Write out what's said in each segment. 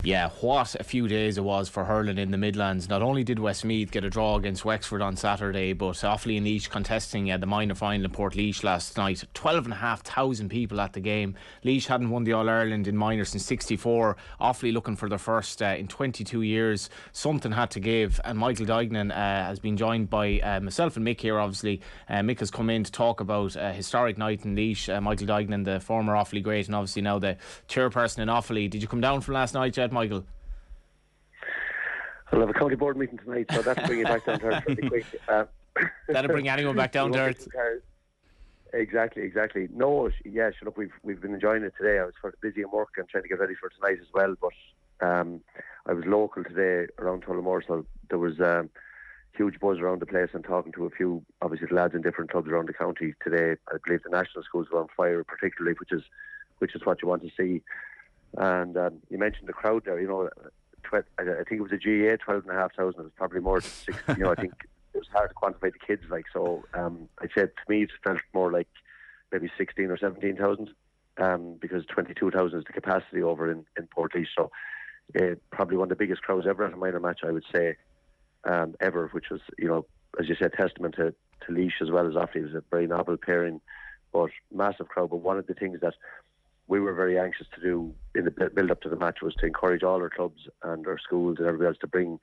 Yeah, what a few days it was for hurling in the Midlands. Not only did Westmeath get a draw against Wexford on Saturday, but Offaly and Laois contesting the minor final in Portlaoise last night. 12,500 people at the game. Laois hadn't won the All-Ireland in minor since 64. Offaly looking for their first in 22 years. Something had to give, and Michael Duignan has been joined by myself and Mick here, obviously. Mick has come in to talk about a historic night in Laois. Michael Duignan, the former Offaly great, and obviously now the chairperson in Offaly. Did you come down from last night yet, Michael? I'll have a county board meeting tonight, so that's bringing it back down to earth pretty quick. That'll bring anyone back down to earth. Exactly. No, yeah, look, we've been enjoying it today. I was busy at work and trying to get ready for tonight as well, but I was local today around Tullamore, so there was huge buzz around the place, and talking to a few, obviously, the lads in different clubs around the county today. I believe the national schools were on fire, particularly, which is what you want to see. And you mentioned the crowd there. I think it was a GAA, 12,500. It was probably more than 6. I think it was hard to quantify the kids. So I'd say to me it felt more like maybe 16 or 17,000, because 22,000 is the capacity over in Portlaoise. So probably one of the biggest crowds ever at a minor match, I would say, ever. Which was, as you said, testament to Laois as well as Offaly. It was a very novel pairing, but massive crowd. But one of the things that we were very anxious to do in the build-up to the match was to encourage all our clubs and our schools and everybody else to bring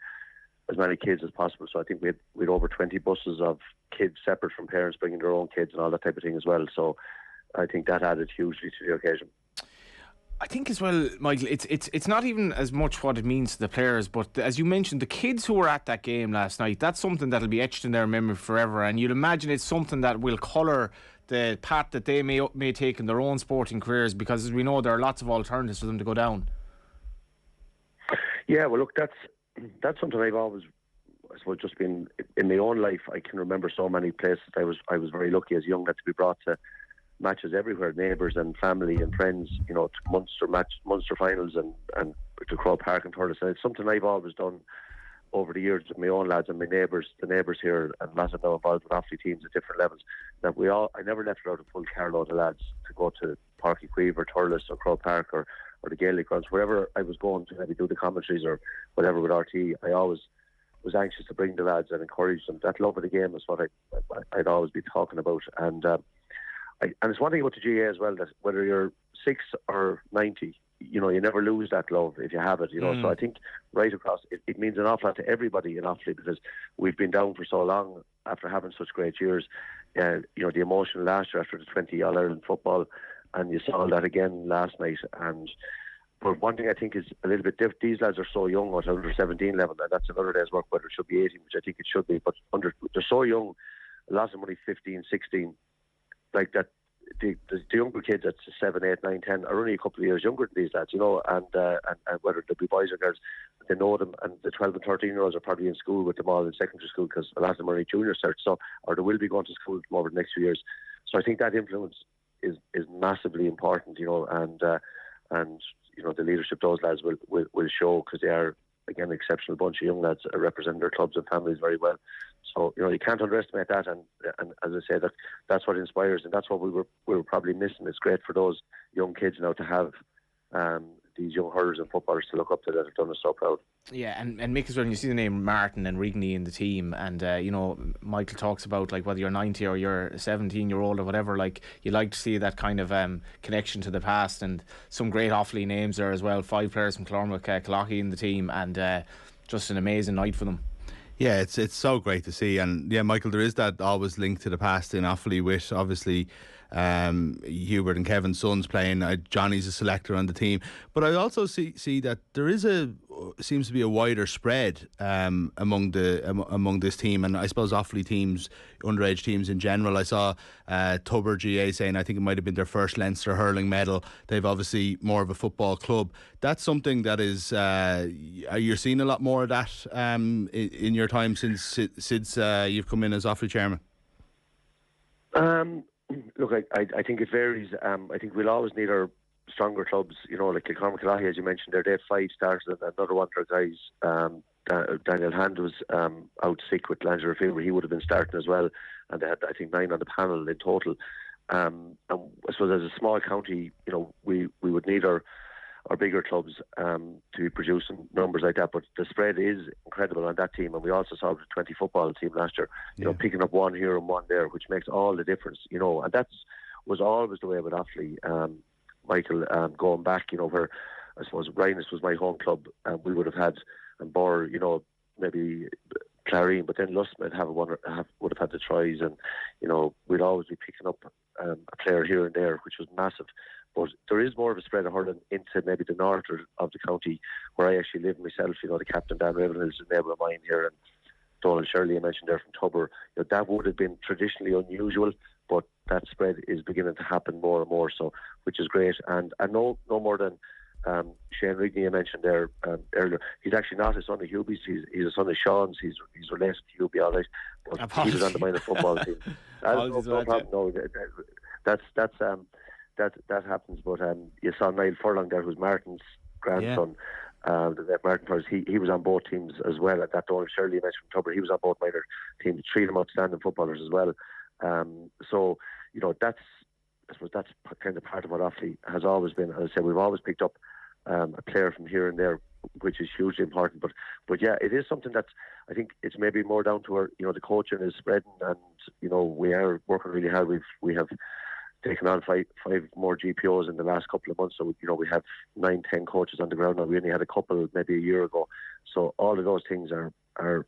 as many kids as possible. So I think we had over 20 buses of kids separate from parents bringing their own kids and all that type of thing as well. So I think that added hugely to the occasion. I think as well, Michael, it's not even as much what it means to the players, but as you mentioned, the kids who were at that game last night, that's something that'll be etched in their memory forever, and you'd imagine it's something that will colour the path that they may take in their own sporting careers, because as we know, there are lots of alternatives for them to go down. Yeah, well, look, that's something I've always, I suppose, just been in my own life. I can remember so many places. I was very lucky as young that to be brought to matches everywhere, neighbours and family and friends, to Munster finals and to Crow Park and Thurles. And it's something I've always done over the years with my own lads and my neighbours, the neighbours here, and lads that are now involved with Offaly teams at different levels. That I never left out a full carload of lads to go to Páirc Uí Chaoimh or Thurles or Crow Park or the Gaelic grounds, wherever I was going to maybe do the commentaries or whatever with RT. I always was anxious to bring the lads and encourage them. That love of the game is what I'd always be talking about. And it's one thing about the GAA as well, that whether you're 6 or 90, you never lose that love if you have it, So I think right across, it means an awful lot to everybody in Offaly, because we've been down for so long after having such great years. The emotion last year after the 20 All-Ireland football, and you saw that again last night. But one thing I think is a little bit different, these lads are so young at under 17 level, and that's another day's work, whether it should be 18, which I think it should be, but they're so young, a lot of them only 15, 16, like that. The younger kids at 7, 8, 9, 10 are only a couple of years younger than these lads, and whether they be boys or girls, they know them. And the 12 and 13 year olds are probably in school with them all in secondary school, because a lot of them are in junior cert, or they will be going to school with them over the next few years. So I think that influence is massively important, and the leadership those lads will show, because they are, again, an exceptional bunch of young lads representing their clubs and families very well. So you can't underestimate that, and as I say, that's what inspires, and that's what we were probably missing. It's great for those young kids now to have these young hurlers and footballers to look up to that have done us so proud. Yeah, and Mick as well, you see the name Martin and Rigney in the team, and Michael talks about, like, whether you're 90 or you're 17-year-old or whatever, like, you like to see that kind of connection to the past, and some great Offaly names there as well. 5 players from Clonmel, Cloghy in the team, and just an amazing night for them. Yeah, it's so great to see. And yeah, Michael, there is that always link to the past in Offaly, with obviously Hubert and Kevin's sons playing. Johnny's a selector on the team, but I also see that there seems to be a wider spread among this team, and I suppose Offaly teams, underage teams in general. I saw Tubber GAA saying I think it might have been their first Leinster hurling medal. They've obviously more of a football club. That's something that is you're seeing a lot more of that in your time since you've come in as Offaly chairman. Look, I think it varies. I think we'll always need our stronger clubs, like Kilcormac Cloghy, as you mentioned, they had 5 starters, and another one of their guys, Daniel Hand, was out sick with glandular fever. He would have been starting as well, and they had, I think, 9 on the panel in total. And I suppose as a small county, we would need our or bigger clubs to be producing numbers like that. But the spread is incredible on that team, and we also saw the 20 football team last year, picking up one here and one there, which makes all the difference, and that was always the way with Offaly, Michael, going back, where I suppose Rhinus was my home club, and we would have had, and Bor, maybe Clarine, but then Lusmith would have had the tries, and we'd always be picking up a player here and there, which was massive. But there is more of a spread of hurling into maybe the north of the county, where I actually live myself. The captain Dan Ravenhill is a neighbour of mine here, and Donald Shirley I mentioned there from Tubber. That would have been traditionally unusual, but that spread is beginning to happen more and more, so which is great. And no more than Shane Rigney I mentioned there earlier. He's actually not a son of Hubie's. He's a son of Sean's. He's related to Hubie, all right. But he was on the minor football team. No problem. No, that happens. But you saw Niall Furlong there, who's Martin's grandson. That Martin Furlong, he was on both teams as well. At that Donald Shirley mentioned from Tubber, he was on both minor teams. Three of them outstanding footballers as well. So that's, I suppose that's kind of part of what Offaly has always been. As I said, we've always picked up a player from here and there, which is hugely important. But yeah, it is something that I think it's maybe more down to our, the coaching is spreading, and we are working really hard. We have taken on five more GPOs in the last couple of months, so we have 9-10 coaches on the ground now. We only had a couple maybe a year ago, so all of those things are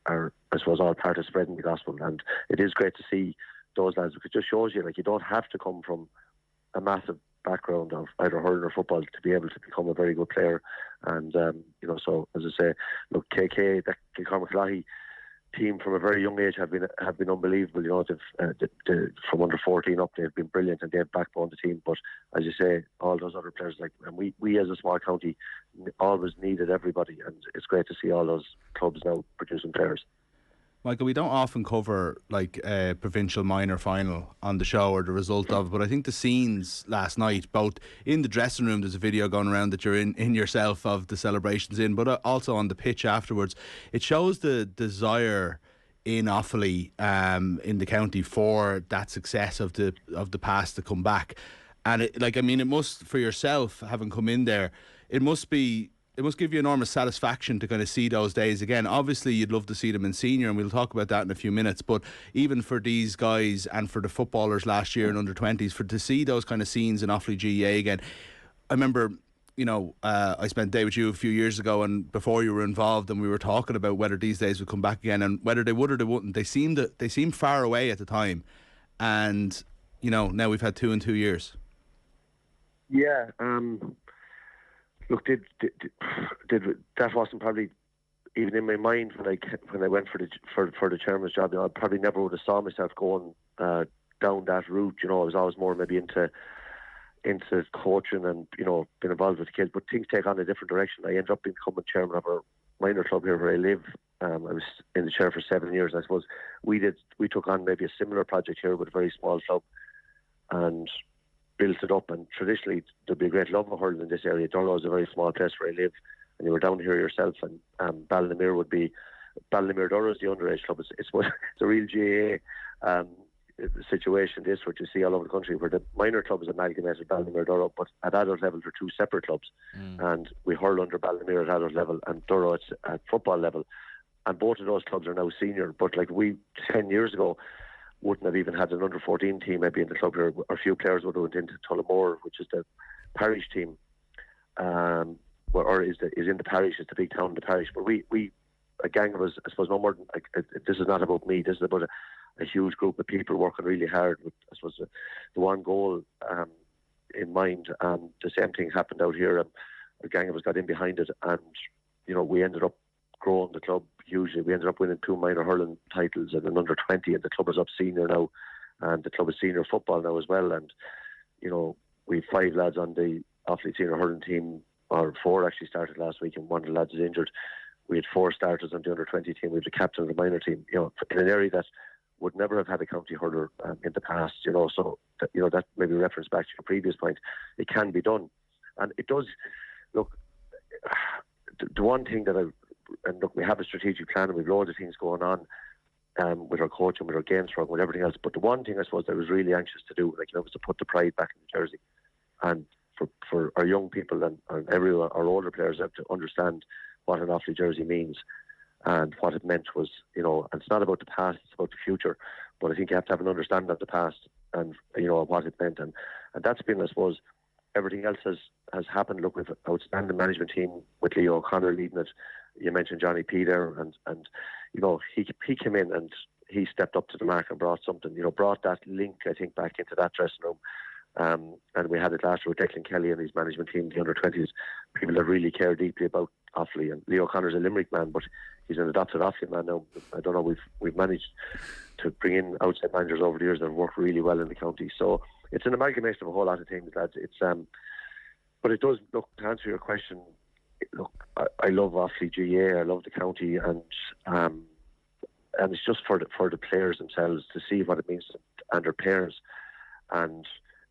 I suppose all part of spreading the gospel, and it is great to see those lads, because it just shows you you don't have to come from a massive background of either hurling or football to be able to become a very good player. And so as I say, look, KK, that Kilcormac team from a very young age have been unbelievable. They've from under 14 up, they've been brilliant, and they've backboned the team. But as you say, all those other players, and we as a small county always needed everybody, and it's great to see all those clubs now producing players. Michael, we don't often cover a provincial minor final on the show or the result of it, but I think the scenes last night, both in the dressing room, there's a video going around that you're in yourself of the celebrations but also on the pitch afterwards, it shows the desire in Offaly, in the county, for that success of the past to come back. And it must, for yourself, having come in there, it must give you enormous satisfaction to kind of see those days again. Obviously, you'd love to see them in senior, and we'll talk about that in a few minutes. But even for these guys and for the footballers last year in under-20s, to see those kind of scenes in Offaly GAA again. I remember, I spent a day with you a few years ago, and before you were involved, and we were talking about whether these days would come back again, and whether they would or they wouldn't. They seemed far away at the time, and now we've had 2 in 2 years. Yeah. Look, did that wasn't probably even in my mind when I went for the chairman's job. I probably never would have saw myself going down that route. I was always more maybe into coaching and being involved with the kids. But things take on a different direction. I ended up becoming chairman of our minor club here where I live. I was in the chair for 7 years. I suppose we took on maybe a similar project here with a very small club, and built it up. And traditionally there'd be a great love of hurling in this area. Durlow is a very small place where I live, and you were down here yourself, and Ballymere Durrow is the underage club. It's a real GAA situation, this, what you see all over the country, where the minor club is amalgamated Ballymere Durrow, but at adult level they're 2 separate clubs. And we hurl under Ballymere at adult level, and Durrow at football level, and both of those clubs are now senior. But we 10 years ago wouldn't have even had an under-14 team maybe in the club here. A few players would have went into Tullamore, which is the parish team, or is in the parish. It's the big town in the parish. But we a gang of us, I suppose, no more than, this is not about me, this is about a huge group of people working really hard with, I suppose, the one goal in mind. The same thing happened out here, and a gang of us got in behind it, and we ended up growing the club hugely. We ended up winning 2 minor hurling titles and an under-20, and the club is up senior now, and the club is senior football now as well. And we've 5 lads on the Offaly senior hurling team, or 4 actually started last week, and one of the lads is injured. We had 4 starters on the under-20 team. We had the captain of the minor team, in an area that would never have had a county hurler in the past, so that maybe reference back to your previous point. It can be done, and it does. Look, the one thing that we have a strategic plan, and we've loads of things going on with our coaching, with our games program, with everything else. But the one thing I suppose I was really anxious to do, was to put the pride back in the jersey. And for our young people and everyone, our older players, have to understand what an Offaly jersey means and what it meant was, and it's not about the past, it's about the future. But I think you have to have an understanding of the past and, what it meant. And that's been, I suppose, everything else has happened. Look, with an outstanding management team with Leo O'Connor leading it. You mentioned Johnny P there, and he came in and he stepped up to the mark and brought something, brought that link, I think, back into that dressing room. And we had it last year with Declan Kelly and his management team, the under-20s, people that really care deeply about Offaly. And Leo O'Connor's a Limerick man, but he's an adopted Offaly man now. I don't know, we've managed to bring in outside managers over the years that have worked really well in the county. So it's an amalgamation of a whole lot of things, lads. But it does, look, to answer your question, look, I love Offaly GAA, I love the county, and it's just for the players themselves to see what it means to, and their parents and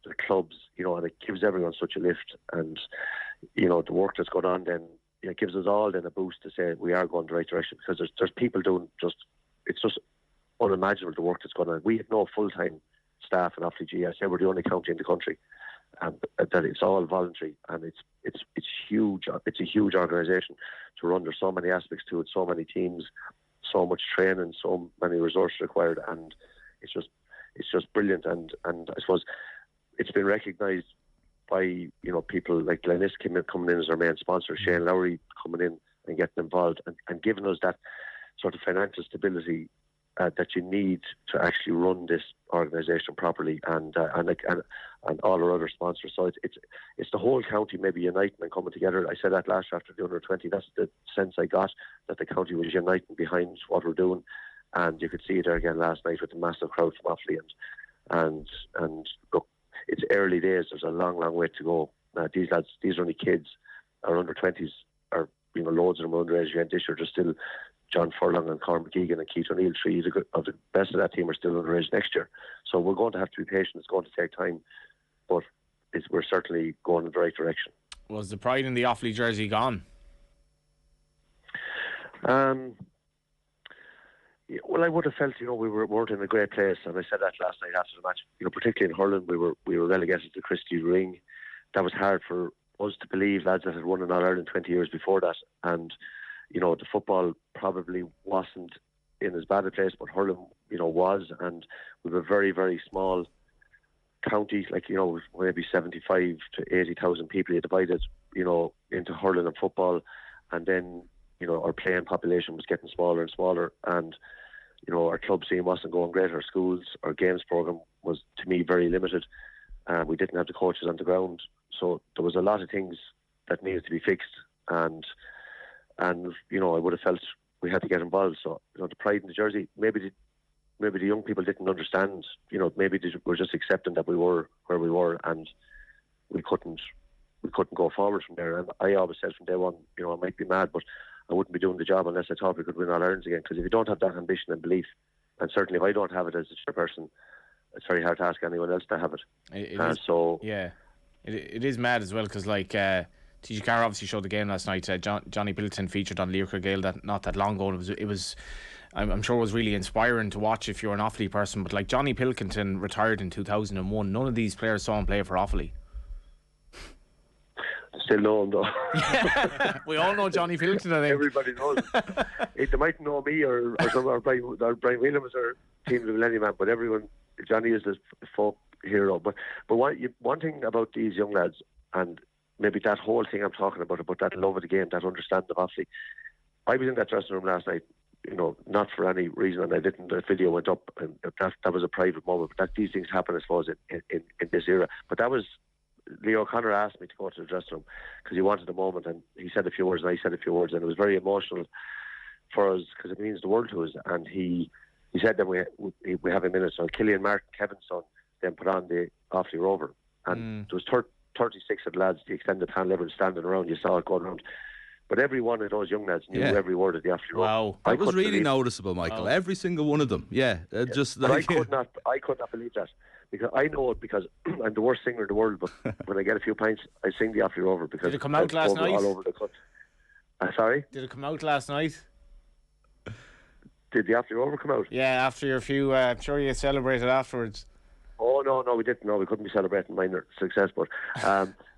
the clubs, and it gives everyone such a lift. And the work that's going on, then it gives us all then a boost to say we are going the right direction, because there's people doing it's just unimaginable the work that's going on. We have no full-time staff in Offaly GAA. I say we're the only county in the country, and that it's all voluntary, and it's huge. It's a huge organisation to run. There's so many aspects to it, so many teams, so much training, so many resources required, and it's just brilliant. And I suppose it's been recognised by people like Glennis coming in as our main sponsor, Shane Lowry coming in and getting involved and giving us that sort of financial stability that you need to actually run this organisation properly, and all our other sponsors. So it's the whole county maybe uniting and coming together. I said that last year after the under-20. That's the sense I got, that the county was uniting behind what we're doing, and you could see it there again last night with the massive crowd from Offaly. And look, it's early days. There's a long, long way to go. These lads, these are only kids. Our under-20s are, loads of them are underage again this year. There's still John Furlong and Conor McGeegan and Keith O'Neill, three of the best of that team, are still underage next year. So we're going to have to be patient. It's going to take time, but we're certainly going in the right direction. Was the pride in the Offaly jersey gone? Well, I would have felt, we weren't in a great place, and I said that last night after the match. Particularly in hurling, we were relegated to Christie Ring. That was hard for us to believe, lads that had won in All-Ireland 20 years before that, and the football probably wasn't in as bad a place, but hurling, was, and we were a very, very small county, maybe 75 to 80,000 people. You divided, into hurling and football, and then, our playing population was getting smaller and smaller, and, our club scene wasn't going great. Our schools, our games programme was, to me, very limited. We didn't have the coaches on the ground, so there was a lot of things that needed to be fixed, and I would have felt we had to get involved. So, the pride in the jersey, maybe the young people didn't understand, maybe they were just accepting that we were where we were, and we couldn't go forward from there. And I always said from day one, I might be mad, but I wouldn't be doing the job unless I thought we could win All Irelands again. Because if you don't have that ambition and belief, and certainly if I don't have it as a chairperson, it's very hard to ask anyone else to have it. It is mad as well, because TG Carr obviously showed the game last night. Johnny Pilton featured on Lear Gale not that long ago. It was I'm sure it was really inspiring to watch if you're an Offaly person. But Johnny Pilkington retired in 2001. None of these players saw him play for Offaly. Still know him though. We all know Johnny Pilkington, I think. Everybody knows him. They might know me or Brian Williams or Team of the Millennium Man, but everyone, Johnny is the folk hero. But one thing about these young lads, and maybe that whole thing I'm talking about that love of the game, that understanding of Offaly. I was in that dressing room last night, not for any reason, and I didn't. The video went up, and that was a private moment. But these things happen, I suppose, in this era. But that was, Leo O'Connor asked me to go to the dressing room because he wanted a moment, and he said a few words, and I said a few words, and it was very emotional for us because it means the world to us. And he said that we have a minute. So Killian Martin, Kevin's son, then put on the Offaly Rover, and there was 36 of the lads, the extended panel, everyone standing around. You saw it going around. But every one of those young lads knew every word of the Offaly Rover. Wow. That was really noticeable, Michael. Wow. Every single one of them. Yeah. I could not believe that. Because I know it, because I'm the worst singer in the world, but when I get a few pints, I sing the Offaly Rover because did it come out last night? All over the cut. Sorry? Did it come out last night? Did the Offaly Rover come out? Yeah, after your few, I'm sure you celebrated afterwards. Oh, no, we didn't. No, we couldn't be celebrating minor success, but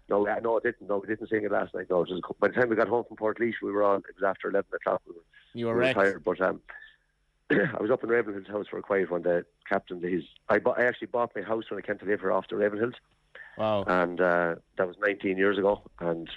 No, it didn't. No, we didn't sing it last night. No, by the time we got home from Portlaoise, it was after 11 o'clock. You were wrecked. Tired, but I was up in Ravenhill's house for a quiet one. The captain, I actually bought my house when I came to live here after Ravenhill's. Wow. And that was 19 years ago. And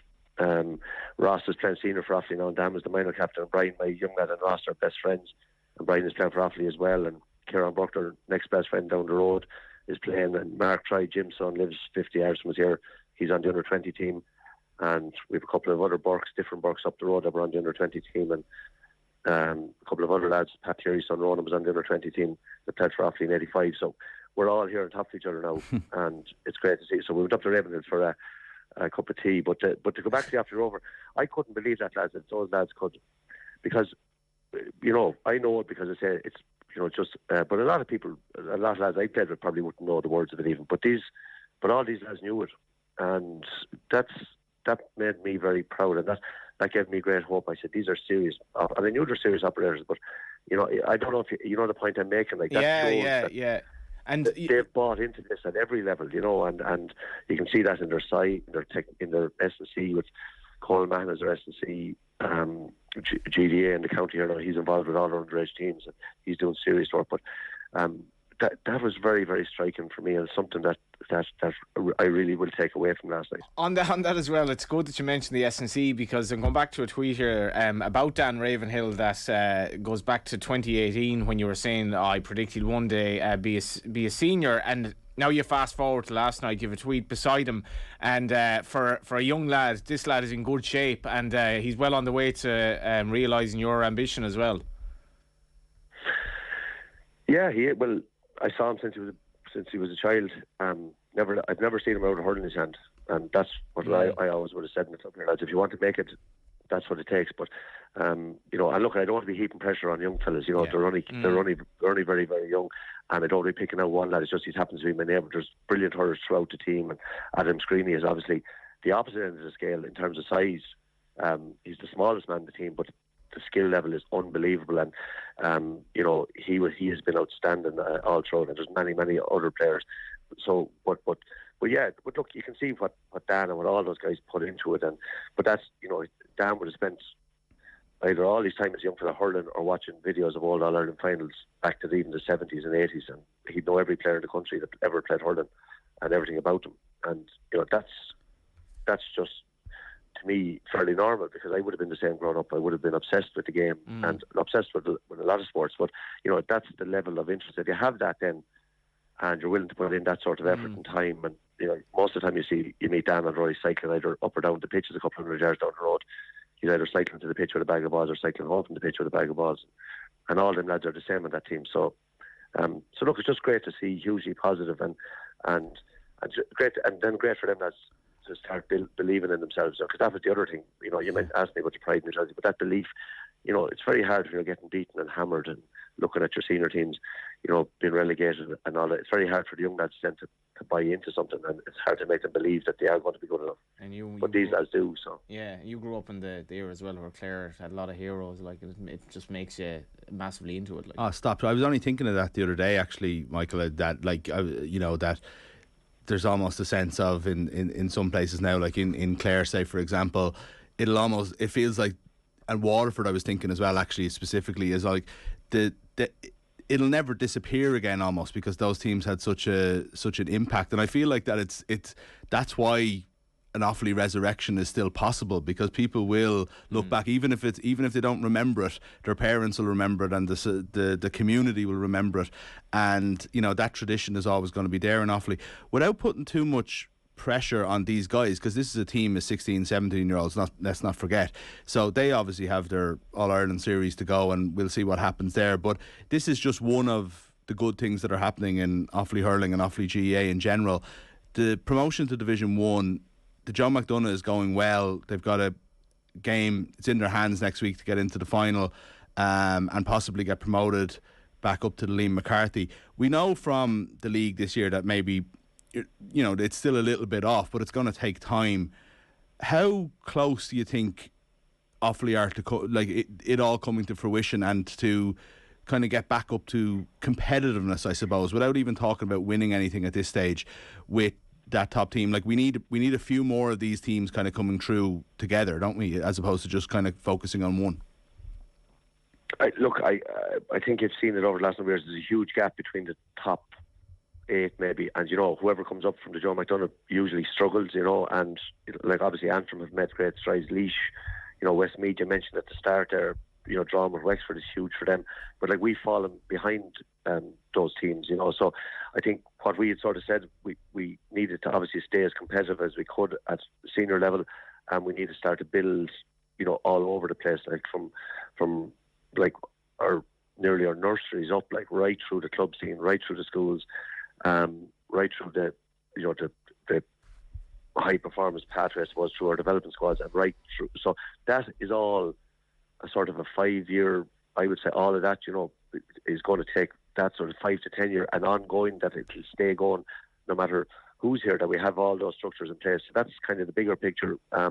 Ross was playing senior for Offaly now, and Dan was the minor captain. And Brian, my young lad, and Ross are best friends. And Brian is playing for Offaly as well. And Kieran Buck, their next best friend down the road, is playing. And Mark Try, Jim's son, lives 50 yards from us here. He's on the under-20 team. And we have a couple of other different Burks up the road that were on the under-20 team. And a couple of other lads, Pat Thierry's son Ronan was on the under-20 team that played for Offaly in 85. So we're all here on top of each other now. And it's great to see. So we went up to Ravenhill for a cup of tea. But to go back to the Offaly Rover, I couldn't believe that, lads, that those lads could. Because, I know it because I say it's, but a lot of people, a lot of lads I played with probably wouldn't know the words of it even. But all these lads knew it. And that made me very proud, and that gave me great hope. I said, these are serious, and I knew they're serious operators, but I don't know if you know the point I'm making. Like that yeah. And they've bought into this at every level, and you can see that in their side, in their S&C with Coleman as their S&C, GDA in the county here now. He's involved with all our underage teams, and he's doing serious work. But that was very, very striking for me, and something that I really will take away from last night. On that as well, it's good that you mentioned the S&C, because I'm going back to a tweet here about Dan Ravenhill that goes back to 2018 when you were saying I predicted one day be a senior, and now you fast forward to last night, you have a tweet beside him, and for a young lad, this lad is in good shape, and he's well on the way to realising your ambition as well. Yeah, I saw him since he was a child. I've never seen him out of hurling his hand, and that's what I always would have said in the club here, lads. If you want to make it, that's what it takes. But and look, I don't want to be heaping pressure on young fellas. They're only very, very young, and I don't really picking out one lad. It's just he happens to be my neighbour. There's brilliant hurlers throughout the team, and Adam Screeney is obviously the opposite end of the scale in terms of size. He's the smallest man in the team, but the skill level is unbelievable, and he has been outstanding all throughout, and there's many other players. So, but look, you can see what Dan and what all those guys put into it, but that's Dan would have spent either all his time as a young fella hurling or watching videos of old All-Ireland finals back to even the 70s and 80s, and he'd know every player in the country that ever played hurling and everything about them, and that's just, to me, fairly normal, because I would have been the same growing up. I would have been obsessed with the game and obsessed with a lot of sports, but that's the level of interest. If you have that then, and you're willing to put in that sort of effort and time, and most of the time you meet Dan and Rory cycling either up or down the pitch, a couple of hundred yards down the road. He's either cycling to the pitch with a bag of balls or cycling home from the pitch with a bag of balls, and all them lads are the same in that team. So look, it's just great to see, hugely positive, and great, and then great for them lads to start believing in themselves, because that was the other thing. You might ask me about the pride in yourself, but that belief, it's very hard when you're getting beaten and hammered and looking at your senior teams, being relegated and all that. It's very hard for the young lads then to buy into something, and it's hard to make them believe that they are going to be good enough. But these lads do. So yeah, you grew up in the era as well where Clare had a lot of heroes. Like it just makes you massively into it. Like. Oh, stop! I was only thinking of that the other day, actually, Michael. That that there's almost a sense of in some places now, like in Clare, say for example, it feels like, and Waterford, I was thinking as well, actually specifically, is like it'll never disappear again almost, because those teams had such an impact, and I feel like that that's why an Offaly resurrection is still possible, because people will look back, even if they don't remember it, their parents will remember it, and the community will remember it, and that tradition is always going to be there in Offaly, without putting too much pressure on these guys, because this is a team of 16, 17 year olds, let's not forget. So they obviously have their All-Ireland series to go, and we'll see what happens there, but this is just one of the good things that are happening in Offaly hurling and Offaly GAA in general. The promotion to Division 1, the Joe McDonagh is going well. They've got a game, it's in their hands next week to get into the final and possibly get promoted back up to the Liam McCarthy. We know from the league this year that maybe it's still a little bit off, but it's going to take time. How close do you think Offaly are to it all coming to fruition, and to kind of get back up to competitiveness, I suppose, without even talking about winning anything at this stage, with that top team. Like we need a few more of these teams kind of coming through together, don't we? As opposed to just kind of focusing on one. I think you've seen it over the last number of years. There's a huge gap between the top 8 maybe, and whoever comes up from the Joe McDonagh usually struggles, and like obviously Antrim have made great strides. Laois, Westmeath, you mentioned at the start there, drawing with Wexford is huge for them, but like we've fallen behind those teams, so I think what we had sort of said, we needed to obviously stay as competitive as we could at the senior level, and we need to start to build all over the place, like from like nearly our nurseries up, like right through the club scene, right through the schools, right through the high performance pathway, I suppose, through our development squads, and right through. So that is all a sort of a 5-year. I would say all of that, is going to take that sort of 5 to 10 year and ongoing, that it will stay going no matter who's here, that we have all those structures in place. So that's kind of the bigger picture. I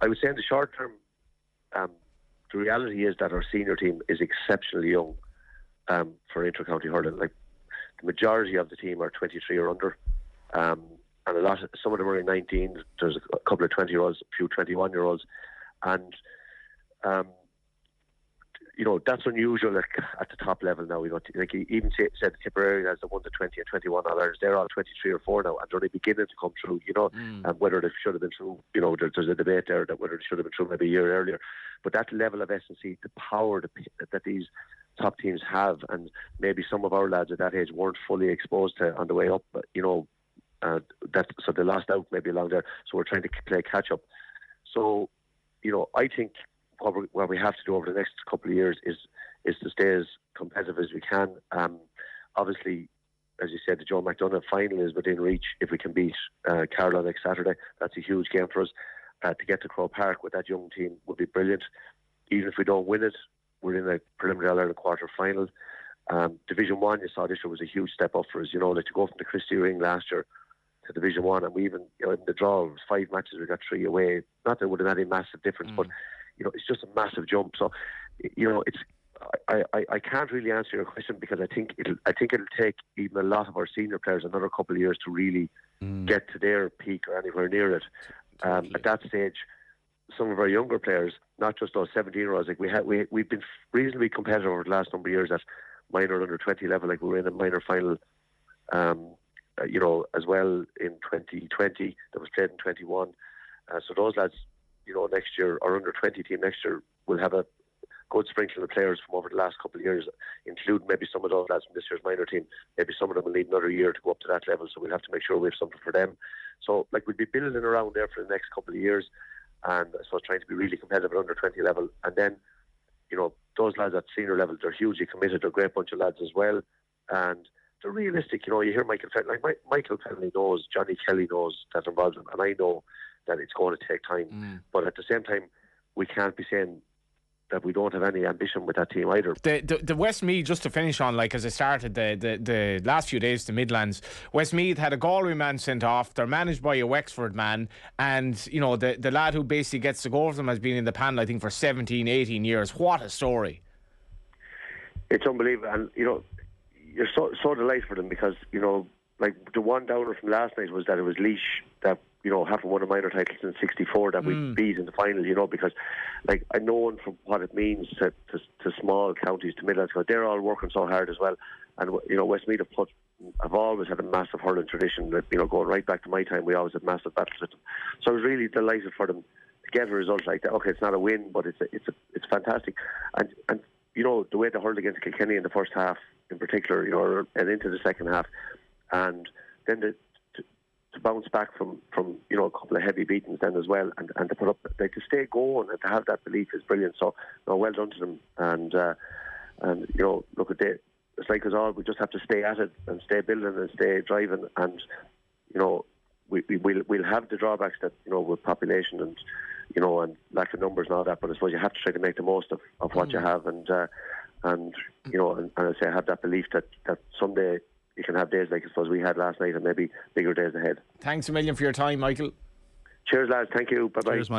would say in the short term, the reality is that our senior team is exceptionally young for inter-county hurling. Like the majority of the team are 23 or under, and some of them are in 19. There's a couple of 20-year-olds, a few 21-year-olds, and that's unusual. Like at the top level now, like you even said Tipperary has the 1 to 20 and 21 others. They're all 23 or 4 now, and they're only beginning to come through. And whether they should have been through, there's a debate there that whether they should have been through maybe a year earlier. But that level of S&C, the power that these top teams have, and maybe some of our lads at that age weren't fully exposed to on the way up. So they lost out maybe along there. So we're trying to play catch up. So I think what we have to do over the next couple of years is to stay as competitive as we can. Obviously, as you said, the Joe McDonagh final is within reach if we can beat Carlow next Saturday. That's a huge game for us. To get to Croke Park with that young team would be brilliant. Even if we don't win it, we're in a preliminary All-Ireland quarter final. Division 1, you saw this year, was a huge step up for us. Like to go from the Christie Ring last year to Division 1, and we even, in the draw, it was 5 matches, we got 3 away. Not that it would have had any massive difference, but it's just a massive jump. So, it's I can't really answer your question, because I think it'll take even a lot of our senior players another couple of years to really get to their peak or anywhere near it. At that stage, some of our younger players, not just those 17-year-olds, like we've been reasonably competitive over the last number of years at minor under 20 level. Like we were in a minor final, as well in 2020 that was played in 21. So those lads, next year, our under 20 team next year will have a good sprinkling of players from over the last couple of years, including maybe some of those lads from this year's minor team. Maybe some of them will need another year to go up to that level, so we'll have to make sure we have something for them. So like we'll be building around there for the next couple of years, and I suppose trying to be really competitive at under 20 level. And then, those lads at senior level, they're hugely committed. They're a great bunch of lads as well, and they're realistic. You hear Michael Fenley, Michael Fenley knows, Johnny Kelly knows that they're involved in, and I know that it's going to take time. But at the same time, we can't be saying that we don't have any ambition with that team either. The Westmeath, just to finish on, like as I started the last few days, the Midlands, Westmeath had a Galway man sent off. They're managed by a Wexford man, and the lad who basically gets to go over them has been in the panel, I think, for 17, 18 years. What a story. It's unbelievable, and you're so delighted for them, because like the one downer from last night was that it was Laois that having won a minor title in '64 that we beat in the final. Because like I know from what it means to small counties, to Midlands, because they're all working so hard as well. And Westmeath have always had a massive hurling tradition. That going right back to my time, we always had massive battles with them. So I was really delighted for them to get a result like that. Okay, it's not a win, but it's fantastic. And the way they hurled against Kilkenny in the first half, in particular, and into the second half, and then to bounce back from a couple of heavy beatings then as well, and to put up, like, to stay going and to have that belief is brilliant. So well done to them, and look at it. It's like us all, we just have to stay at it and stay building and stay driving, and we'll have the drawbacks that with population and and lack of numbers and all that, but I suppose you have to try to make the most of what you have, and I say I have that belief that someday you can have days like I suppose we had last night, and maybe bigger days ahead. Thanks a million for your time, Michael. Cheers, lads. Thank you. Bye-bye. Cheers, Michael.